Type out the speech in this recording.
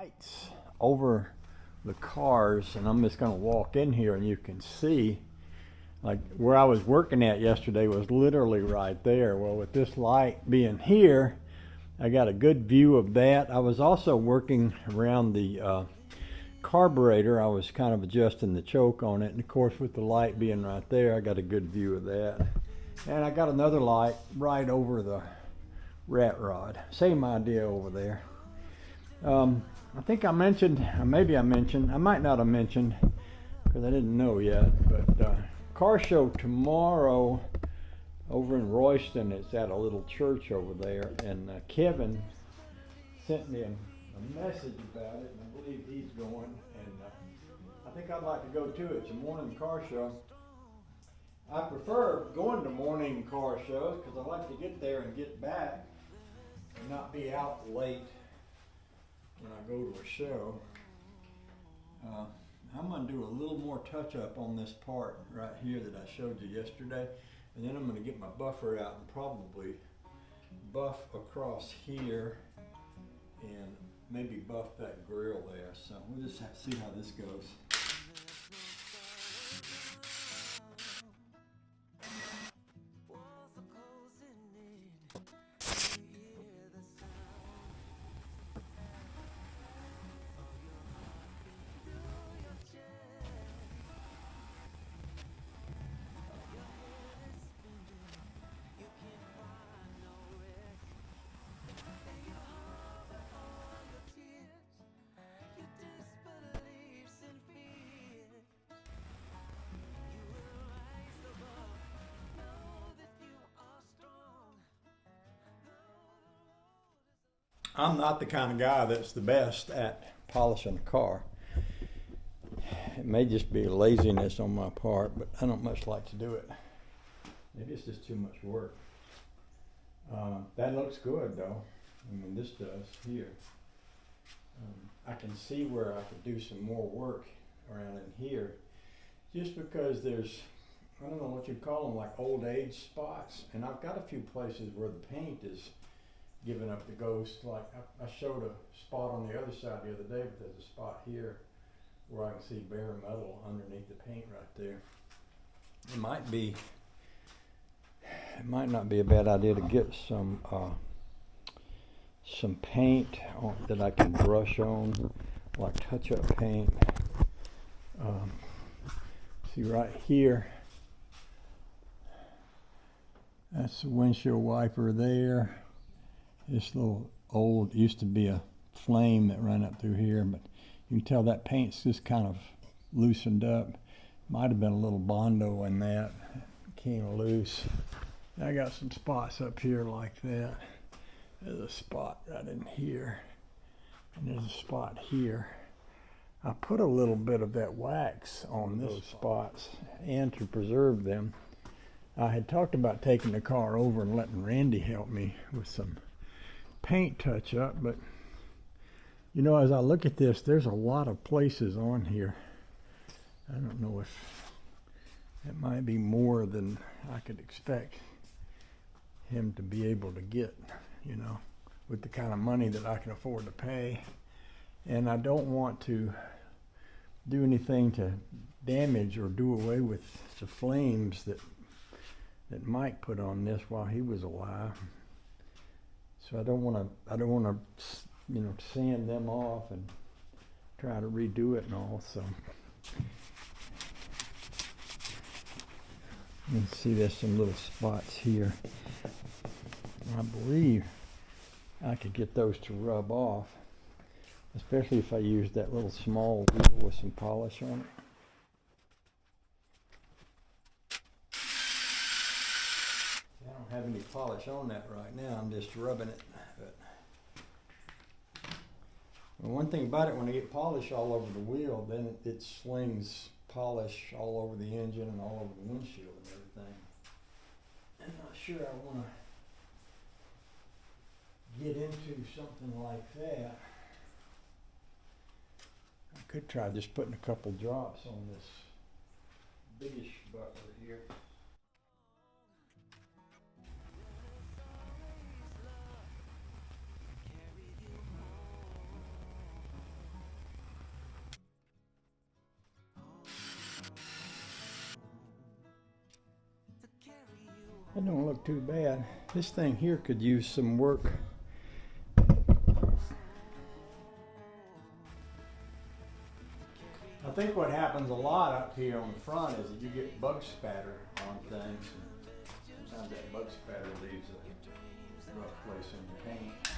lights over the cars, and I'm just going to walk in here and you can see, like where I was working at yesterday was literally right there. Well, with this light being here, I got a good view of that. I was also working around the carburetor. I was kind of adjusting the choke on it, and of course with the light being right there, I got a good view of that. And I got another light right over the rat rod. Same idea over there. I think I mentioned, maybe I mentioned, I might not have mentioned because I didn't know yet, but car show tomorrow over in Royston. It's at a little church over there, and Kevin sent me a message about it, and I believe he's going, and I think I'd like to go too. It's a morning car show. I prefer going to morning car shows because I like to get there and get back and not be out late when I go to a show. I'm going to do a little more touch up on this part right here that I showed you yesterday, and then I'm going to get my buffer out and probably buff across here and maybe buff that grill there. So we'll just have to see how this goes. I'm not the kind of guy that's the best at polishing a car. It may just be laziness on my part, but I don't much like to do it. Maybe it's just too much work. That looks good though. I mean, this does here. I can see where I could do some more work around in here, just because there's, I don't know what you'd call them, like old age spots. And I've got a few places where the paint is giving up the ghost. Like I showed a spot on the other side the other day, but there's a spot here where I can see bare metal underneath the paint right there. It might not be a bad idea to get some paint that I can brush on, like touch-up paint. See right here, that's the windshield wiper there. This little old, used to be a flame that ran up through here, but you can tell that paint's just kind of loosened up. Might have been a little Bondo in that, came loose. I got some spots up here like that. There's a spot right in here, and there's a spot here. I put a little bit of that wax on those spots, and to preserve them, I had talked about taking the car over and letting Randy help me with some paint touch up, but you know, as I look at this, there's a lot of places on here. I don't know if it might be more than I could expect him to be able to get, you know, with the kind of money that I can afford to pay. And I don't want to do anything to damage or do away with the flames that Mike put on this while he was alive. So I don't want to, you know, sand them off and try to redo it and all. So you can see there's some little spots here. I believe I could get those to rub off, especially if I use that little small wheel with some polish on it. I don't have any polish on that right now. I'm just rubbing it. But well, one thing about it, when I get polish all over the wheel, then it slings polish all over the engine and all over the windshield and everything. I'm not sure I want to get into something like that. I could try just putting a couple drops on this biggish buckler here. That don't look too bad. This thing here could use some work. I think what happens a lot up here on the front is that you get bug spatter on things. Sometimes that bug spatter leaves a rough place in the paint.